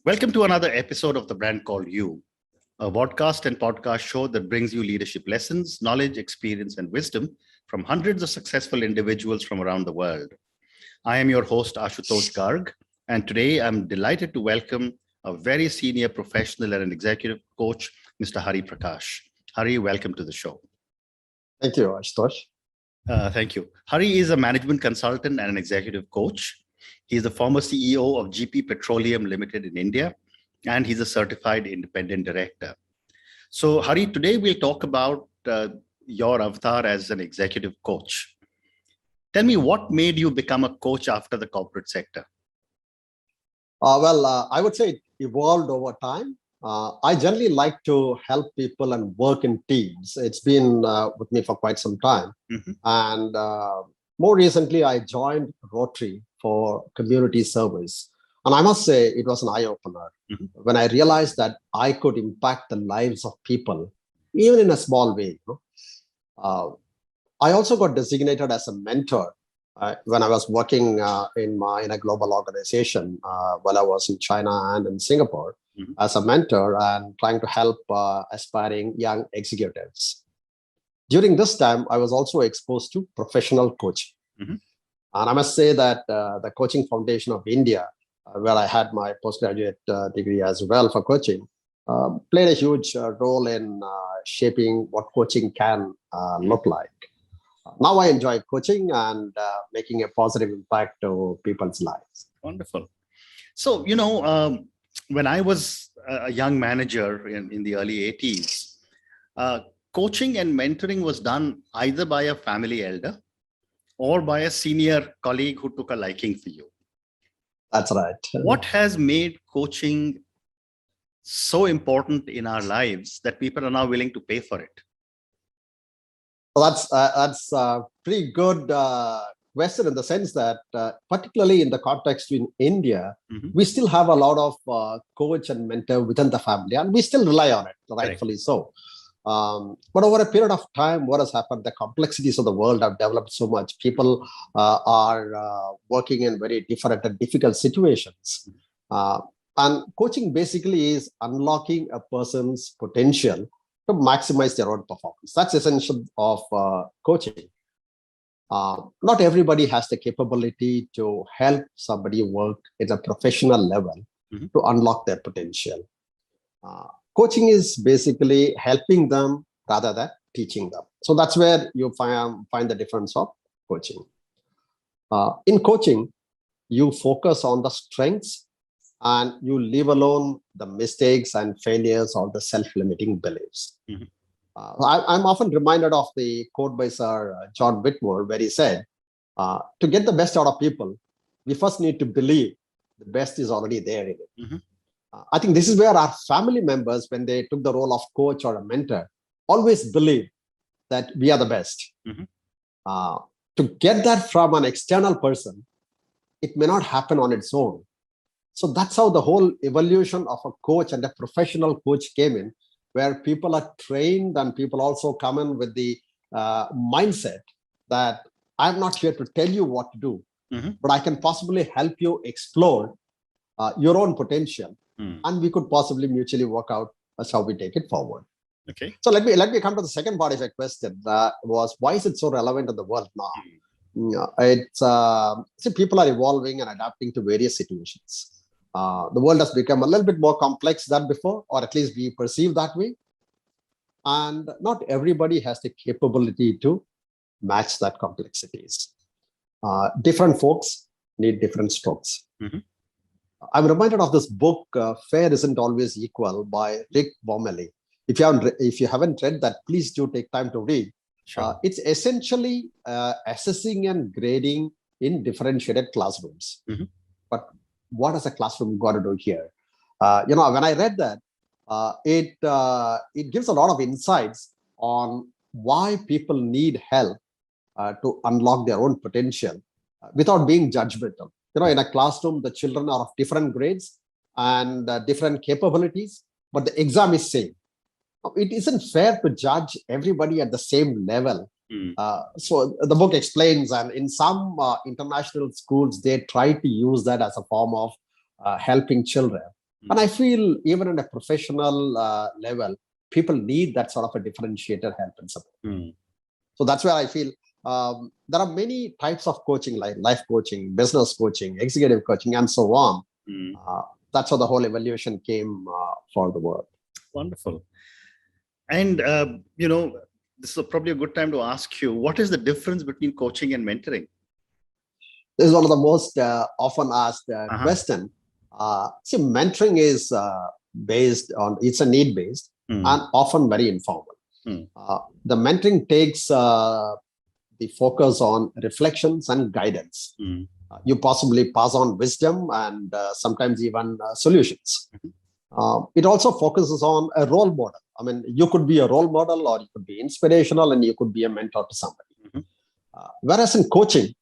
Welcome to another episode of The Brand Called You, a podcast and podcast show that brings you leadership lessons, knowledge, experience, and wisdom from hundreds of successful individuals from around the world. I am your host, Ashutosh Garg, and today I'm delighted to welcome a very senior professional and an executive coach, Mr. Hari Prakash. Hari, welcome to the show. Thank you, Ashutosh. Thank you. Hari is a management consultant and an executive coach. He is the former CEO of GP Petroleum Limited in India, and he's a certified independent director. So, Hari, today we'll talk about your avatar as an executive coach. Tell me, what made you become a coach after the corporate sector? I would say it evolved over time. I generally like to help people and work in teams. It's been with me for quite some time. And more recently, I joined Rotary for community service. And I must say, it was an eye-opener when I realized that I could impact the lives of people, even in a small way. I also got designated as a mentor when I was working in a global organization while I was in China and in Singapore as a mentor and trying to help aspiring young executives. During this time, I was also exposed to professional coaching. And I must say that the Coaching Foundation of India, where I had my postgraduate degree as well for coaching, played a huge role in shaping what coaching can look like. Now I enjoy coaching and making a positive impact to people's lives. Wonderful. So, when I was a young manager in the early 80s, coaching and mentoring was done either by a family elder or by a senior colleague who took a liking for you. That's right. What has made coaching so important in our lives that people are now willing to pay for it? Well, that's a pretty good question in the sense that, particularly in the context in India, we still have a lot of coach and mentor within the family, and we still rely on it, rightfully so. But over a period of time, what has happened? The complexities of the world have developed so much. People are working in very different and difficult situations. And coaching basically is unlocking a person's potential to maximize their own performance. That's essential of coaching. Not everybody has the capability to help somebody work at a professional level to unlock their potential. Coaching is basically helping them rather than teaching them. So that's where you find the difference of coaching. In coaching, you focus on the strengths and you leave alone the mistakes and failures or the self-limiting beliefs. I'm often reminded of the quote by Sir John Whitmore, where he said, to get the best out of people, we first need to believe the best is already there in it. I think this is where our family members, when they took the role of coach or a mentor, always believe that we are the best. To get that from an external person, it may not happen on its own. So that's how the whole evolution of a coach and a professional coach came in, where people are trained and people also come in with the mindset that I'm not here to tell you what to do, but I can possibly help you explore your own potential. And we could possibly mutually work out as how we take it forward. Okay. So let me come to the second part of your question. Was why is it so relevant in the world now? See, people are evolving and adapting to various situations. The world has become a little bit more complex than before, or at least we perceive that way. And not everybody has the capability to match that complexities. Different folks need different strokes. I'm reminded of this book, Fair Isn't Always Equal by Rick Bormelli. If you haven't read that, please do take time to read. Sure. It's essentially assessing and grading in differentiated classrooms. But what has a classroom got to do here? When I read that, it gives a lot of insights on why people need help to unlock their own potential without being judgmental. In a classroom, the children are of different grades and different capabilities, but the exam is same. It isn't fair to judge everybody at the same level. So the book explains, and in some international schools, they try to use that as a form of helping children. And I feel even at a professional level, people need that sort of a differentiator help and support. So that's where I feel there are many types of coaching, like life coaching, business coaching, executive coaching, and so on. That's how the whole evolution came for the world. Wonderful. And, this is probably a good time to ask you, what is the difference between coaching and mentoring? This is one of the most often asked question. See, mentoring is based on, it's a need-based and often very informal. The mentoring takes the focus on reflections and guidance. You possibly pass on wisdom and sometimes even solutions. It also focuses on a role model. I mean, you could be a role model, or you could be inspirational, and you could be a mentor to somebody. Whereas in coaching,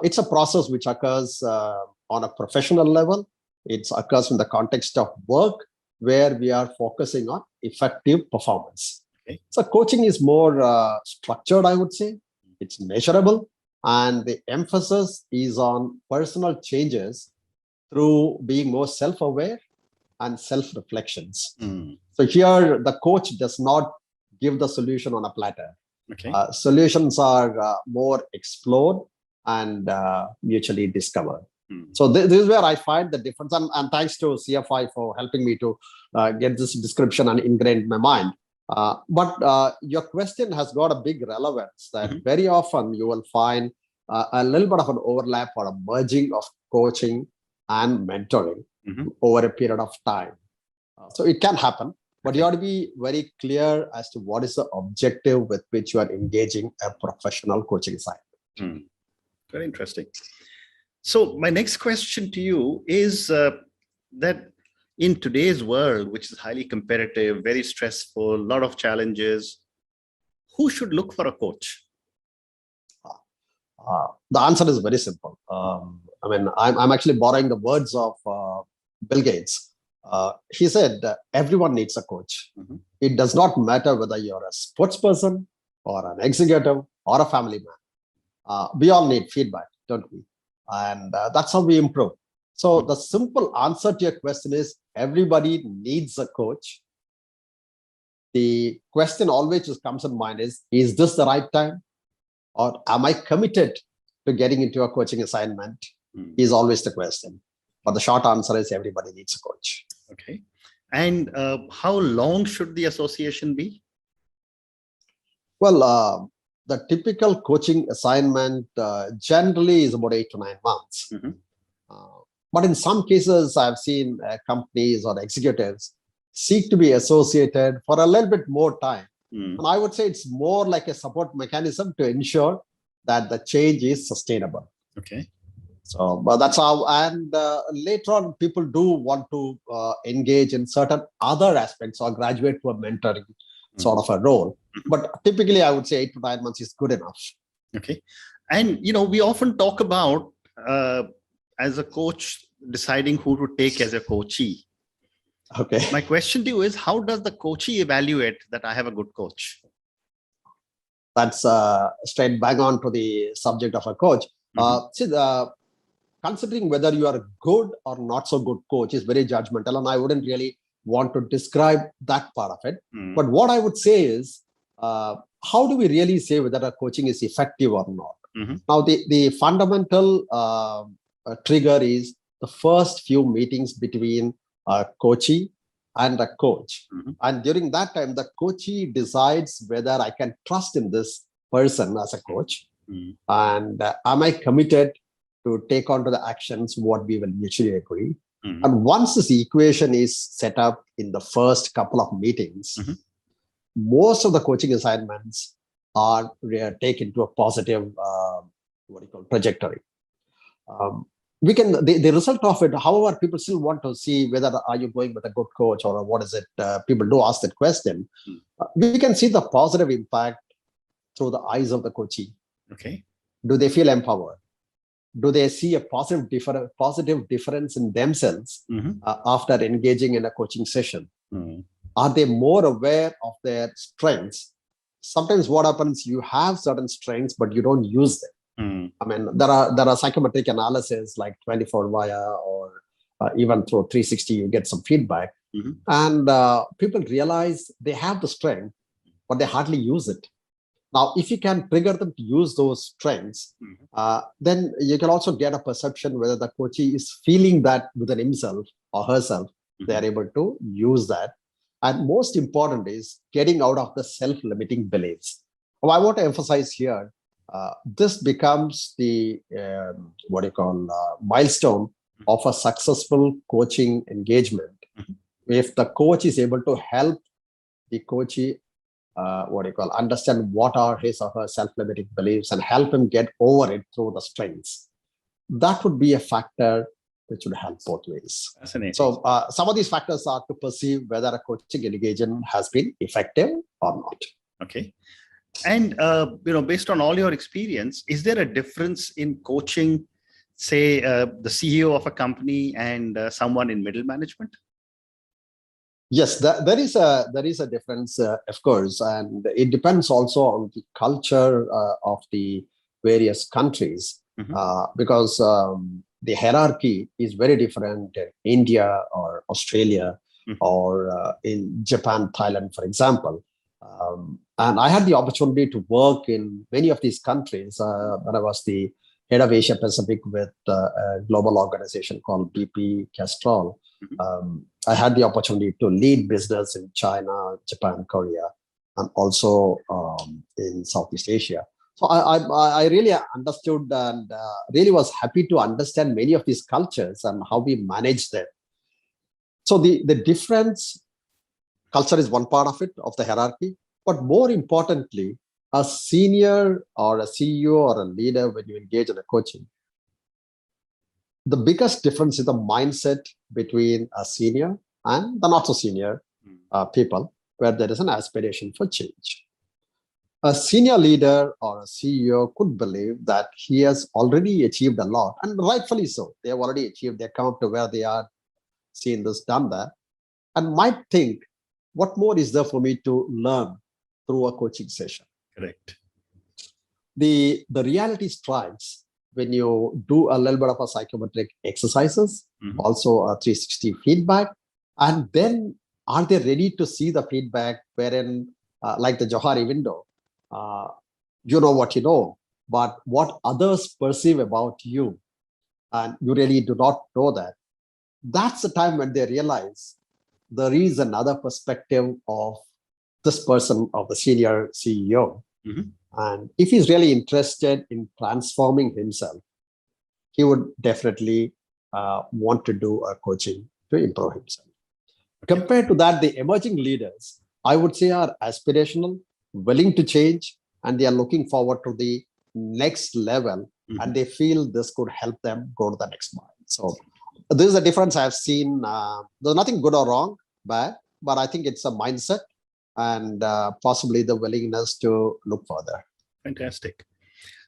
it's a process which occurs on a professional level. It occurs in the context of work, where we are focusing on effective performance. So coaching is more structured, I would say. It's measurable, and the emphasis is on personal changes through being more self-aware and self-reflections. So here, the coach does not give the solution on a platter. Solutions are more explored and mutually discovered. So this is where I find the difference. And thanks to CFI for helping me to get this description and ingrained in my mind. But your question has got a big relevance that very often you will find a little bit of an overlap or a merging of coaching and mentoring over a period of time. So it can happen, but you have to be very clear as to what is the objective with which you are engaging a professional coaching side. Very interesting. So my next question to you is that in today's world, which is highly competitive, very stressful, a lot of challenges, who should look for a coach? The answer is very simple. I mean, I'm actually borrowing the words of Bill Gates. He said, everyone needs a coach. It does not matter whether you're a sports person or an executive or a family man. We all need feedback, don't we? And that's how we improve. So the simple answer to your question is everybody needs a coach. The question always just comes in mind is this the right time? Or am I committed to getting into a coaching assignment? Is always the question. But the short answer is everybody needs a coach. Okay. And how long should the association be? Well, the typical coaching assignment generally is about 8 to 9 months. But in some cases, I've seen companies or executives seek to be associated for a little bit more time. And I would say it's more like a support mechanism to ensure that the change is sustainable. Okay. So, but that's how, and later on, people do want to engage in certain other aspects or graduate to a mentoring sort of a role. But typically, I would say 8 to 9 months is good enough. Okay. And, we often talk about, as a coach, deciding who to take as a coachee. Okay. My question to you is, how does the coachee evaluate that I have a good coach? That's straight bang on to the subject of a coach. Considering whether you are a good or not so good coach is very judgmental, and I wouldn't really want to describe that part of it. But what I would say is, how do we really say whether a coaching is effective or not? Now, the fundamental trigger is the first few meetings between a coachee and a coach. And during that time, the coachee decides whether I can trust in this person as a coach. And am I committed to take on to the actions what we will mutually agree. And once this equation is set up in the first couple of meetings, most of the coaching assignments are taken to a positive trajectory. The result of it, however, people still want to see whether are you going with a good coach or what is it. People do ask that question. We can see the positive impact through the eyes of the coachee. Okay. Do they feel empowered? Do they see a positive difference in themselves after engaging in a coaching session? Are they more aware of their strengths? Sometimes what happens, you have certain strengths, but you don't use them. I mean, there are psychometric analysis like 24 via or even through 360, you get some feedback. And people realize they have the strength, but they hardly use it. Now, if you can trigger them to use those strengths, then you can also get a perception whether the coachee is feeling that within himself or herself, they are able to use that. And most important is getting out of the self-limiting beliefs. Well, I want to emphasize here, this becomes the milestone of a successful coaching engagement. If the coach is able to help the coachee understand what are his or her self-limiting beliefs and help him get over it through the strengths, that would be a factor which would help both ways. Fascinating. So some of these factors are to perceive whether a coaching engagement has been effective or not. Okay. And, based on all your experience, is there a difference in coaching, say, the CEO of a company and someone in middle management? Yes, there is a difference, of course, and it depends also on the culture of the various countries, because the hierarchy is very different in India or Australia or in Japan, Thailand, for example. And I had the opportunity to work in many of these countries when I was the head of Asia Pacific with a global organization called BP Castrol. I had the opportunity to lead business in China, Japan, Korea, and also in Southeast Asia. So I really understood and really was happy to understand many of these cultures and how we manage them. So the difference, culture is one part of it, of the hierarchy, but more importantly, a senior or a CEO or a leader, when you engage in a coaching, the biggest difference is the mindset between a senior and the not so senior people, where there is an aspiration for change. A senior leader or a CEO could believe that he has already achieved a lot, and rightfully so. They have already achieved, they come up to where they are, seen this, done that, and might think, what more is there for me to learn through a coaching session? Correct. The reality strikes when you do a little bit of a psychometric exercises, also a 360 feedback, and then are they ready to see the feedback wherein, like the Johari window, you know what you know, but what others perceive about you, and you really do not know that. That's the time when they realize there is another perspective of this person, of the senior CEO. And if he's really interested in transforming himself, he would definitely want to do a coaching to improve himself. Compared to that, the emerging leaders, I would say, are aspirational, willing to change, and they are looking forward to the next level, and they feel this could help them go to the next mile. So this is a difference I've seen. There's nothing good or wrong, but I think it's a mindset and possibly the willingness to look further. Fantastic.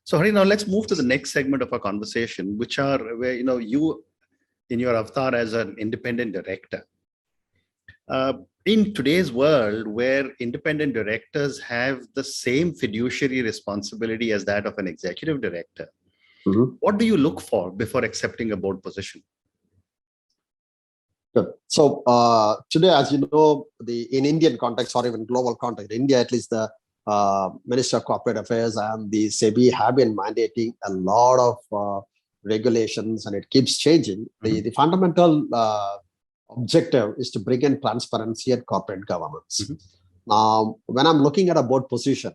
So Hari, now let's move to the next segment of our conversation, which are where, you in your avatar as an independent director. In today's world, where independent directors have the same fiduciary responsibility as that of an executive director, what do you look for before accepting a board position? Good. So today, as you know, in Indian context or even global context, India, at least the Minister of Corporate Affairs and the SEBI have been mandating a lot of regulations, and it keeps changing. The fundamental objective is to bring in transparency and corporate governance. Now, when I'm looking at a board position,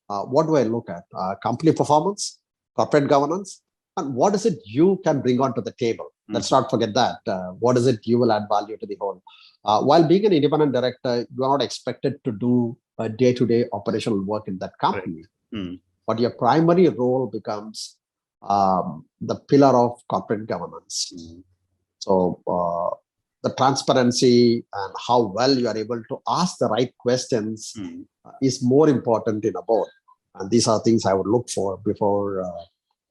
what do I look at? Company performance, corporate governance, and what is it you can bring onto the table? Let's not forget that. What is it you will add value to the whole? While being an independent director, you are not expected to do a day-to-day operational work in that company. But your primary role becomes the pillar of corporate governance. So the transparency and how well you are able to ask the right questions is more important in a board. And these are things I would look for before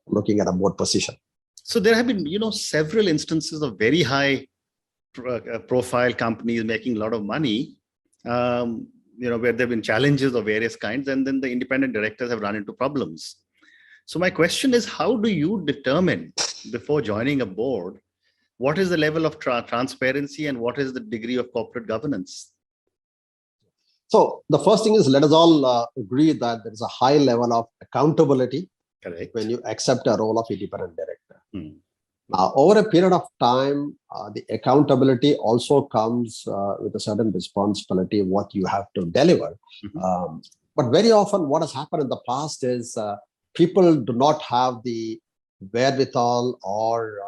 looking at a board position. So there have been, several instances of very high profile companies making a lot of money, where there have been challenges of various kinds, and then the independent directors have run into problems. So my question is, how do you determine before joining a board What is the level of transparency and what is the degree of corporate governance? So the first thing is, let us all agree that there is a high level of accountability. Correct. When you accept a role of independent director. Hmm. Now, over a period of time, the accountability also comes with a certain responsibility of what you have to deliver. Mm-hmm. But very often what has happened in the past is people do not have the wherewithal or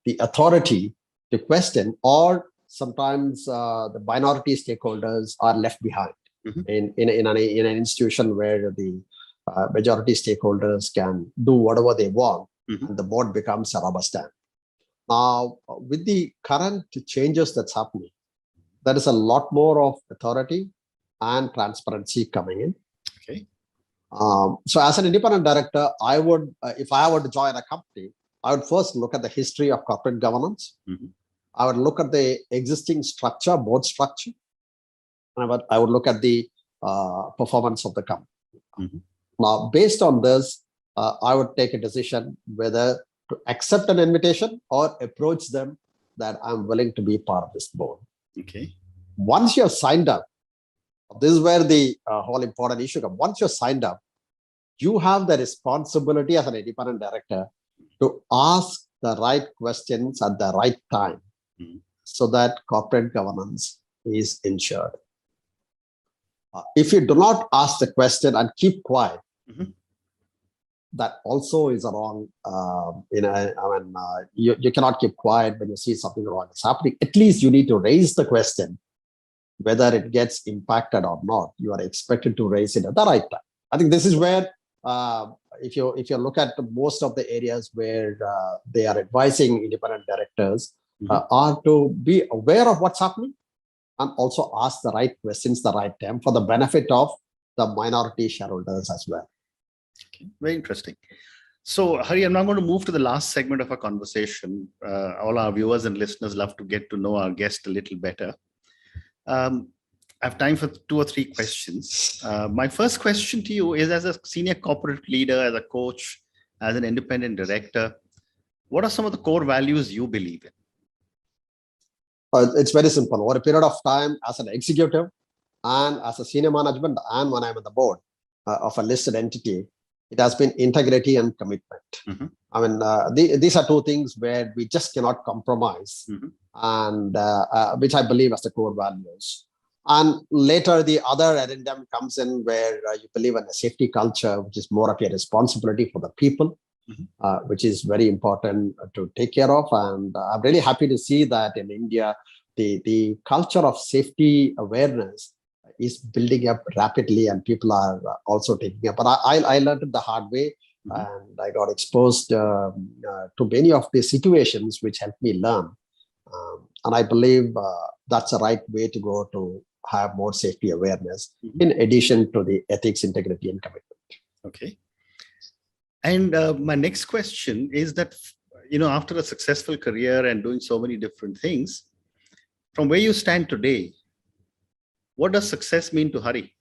the authority to question, or sometimes the minority stakeholders are left behind in an institution where the majority stakeholders can do whatever they want, and the board becomes a rubber stamp. Now, with the current changes that's happening, there is a lot more of authority and transparency coming in. Okay. So as an independent director, I would, if I were to join a company, I would first look at the history of corporate governance. I would look at the existing structure, board structure. And I would look at the performance of the company. Now, based on this, I would take a decision whether to accept an invitation or approach them that I'm willing to be part of this board. Okay. Once you're signed up, this is where the whole important issue comes. Once you're signed up, you have the responsibility as an independent director to ask the right questions at the right time so that corporate governance is ensured. If you do not ask the question and keep quiet, that also is a wrong, you cannot keep quiet when you see something wrong is happening. At least you need to raise the question, whether it gets impacted or not. You are expected to raise it at the right time. I think this is where, if you look at most of the areas where they are advising independent directors, are to be aware of what's happening and also ask the right questions the right time for the benefit of the minority shareholders as well. Okay, very interesting. So, Hari, I'm now going to move to the last segment of our conversation. All our viewers and listeners love to get to know our guest a little better. I have time for 2 or 3 questions. My first question to you is, as a senior corporate leader, as a coach, as an independent director, what are some of the core values you believe in? It's very simple. Over a period of time, as an executive and as a senior management, and when I'm on the board of a listed entity, it has been integrity and commitment. I mean, these are 2 things where we just cannot compromise, and which I believe as the core values. And later, the other addendum comes in where you believe in a safety culture, which is more of a responsibility for the people, which is very important to take care of. And I'm really happy to see that in India, the culture of safety awareness is building up rapidly, and people are also taking up. But I learned it the hard way, and I got exposed to many of the situations which helped me learn. And I believe that's the right way to go to have more safety awareness, in addition to the ethics, integrity, and commitment. Okay. And my next question is that, after a successful career and doing so many different things, from where you stand today, what does success mean to Hari?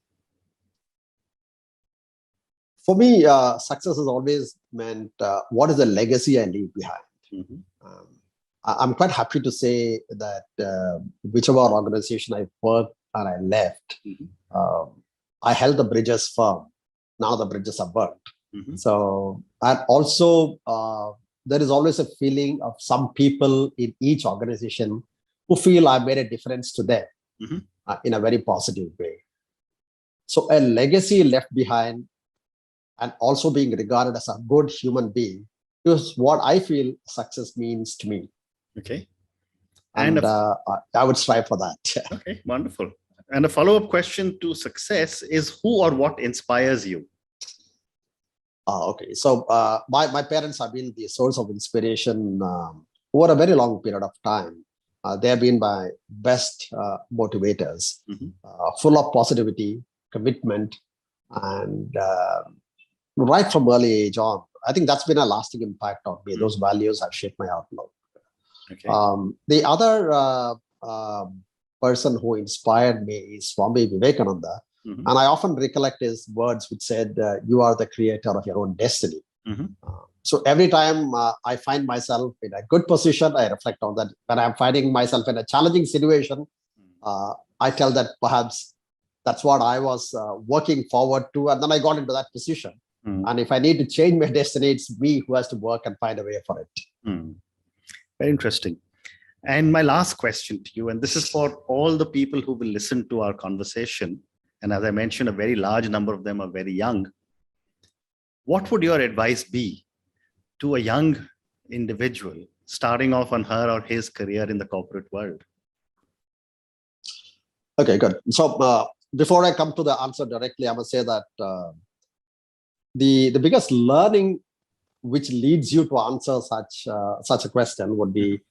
For me, success has always meant what is the legacy I leave behind. I'm quite happy to say that whichever organization I worked and I left, I held the bridges firm. Now the bridges are burnt. So, and also there is always a feeling of some people in each organization who feel I made a difference to them in a very positive way. So a legacy left behind and also being regarded as a good human being is what I feel success means to me. Okay. And I would strive for that. Okay, wonderful. And a follow-up question to success is, who or what inspires you? Okay. So my parents have been the source of inspiration over a very long period of time. They have been my best motivators, full of positivity, commitment, and right from early age on. I think that's been a lasting impact on me. Those values have shaped my outlook. Okay. The other person who inspired me is Swami Vivekananda. And I often recollect his words, which said, you are the creator of your own destiny. So every time I find myself in a good position, I reflect on that. When I'm finding myself in a challenging situation, I tell that perhaps that's what I was working forward to. And then I got into that position. And if I need to change my destiny, it's me who has to work and find a way for it. Very interesting. And my last question to you, and this is for all the people who will listen to our conversation. And as I mentioned, a very large number of them are very young. What would your advice be to a young individual starting off on her or his career in the corporate world? Okay, good. So before I come to the answer directly, I must say that the biggest learning which leads you to answer such a question would be,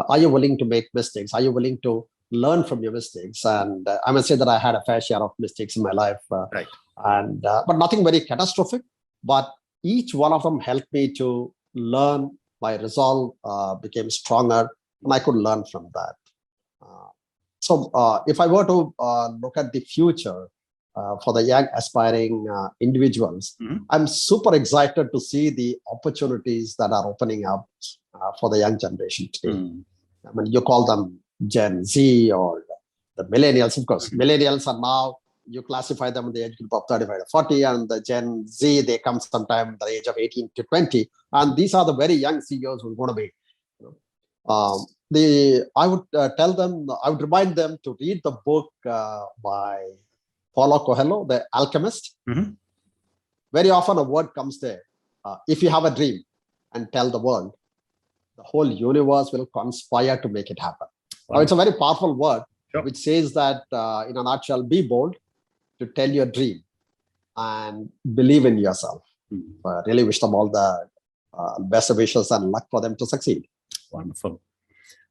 are you willing to make mistakes? Are you willing to learn from your mistakes? And I must say that I had a fair share of mistakes in my life, right. And but nothing very catastrophic. But each one of them helped me to learn. My resolve became stronger, and I could learn from that. So if I were to look at the future for the young aspiring individuals, I'm super excited to see the opportunities that are opening up for the young generation today. I mean, you call them Gen Z or the millennials, of course. Millennials are now, you classify them in the age group of 35 to 40, and the Gen Z, they come sometime at the age of 18 to 20. And these are the very young CEOs who are going to be. I would tell them, I would remind them to read the book by Paulo Coelho, The Alchemist. Very often a word comes there. If you have a dream and tell the world, the whole universe will conspire to make it happen. Wow. Now, it's a very powerful word, which says that, in a nutshell, be bold to tell your dream and believe in yourself. I really wish them all the best wishes and luck for them to succeed. Wonderful.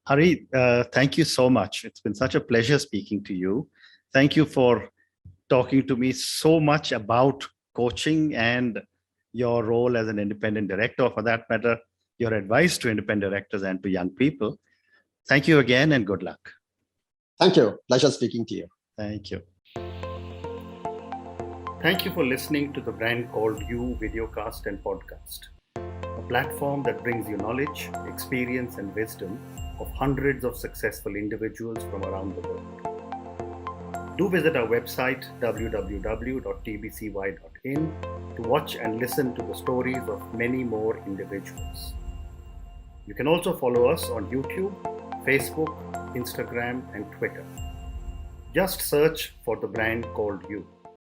Hari, thank you so much. It's been such a pleasure speaking to you. Thank you for talking to me so much about coaching and your role as an independent director, or for that matter, your advice to independent directors and to young people. Thank you again and good luck. Thank you. Pleasure speaking to you. Thank you. Thank you for listening to the Brand Called You videocast and podcast, a platform that brings you knowledge, experience, and wisdom of hundreds of successful individuals from around the world. Do visit our website www.tbcy.in to watch and listen to the stories of many more individuals. You can also follow us on YouTube, Facebook, Instagram, and Twitter. Just search for the Brand Called You.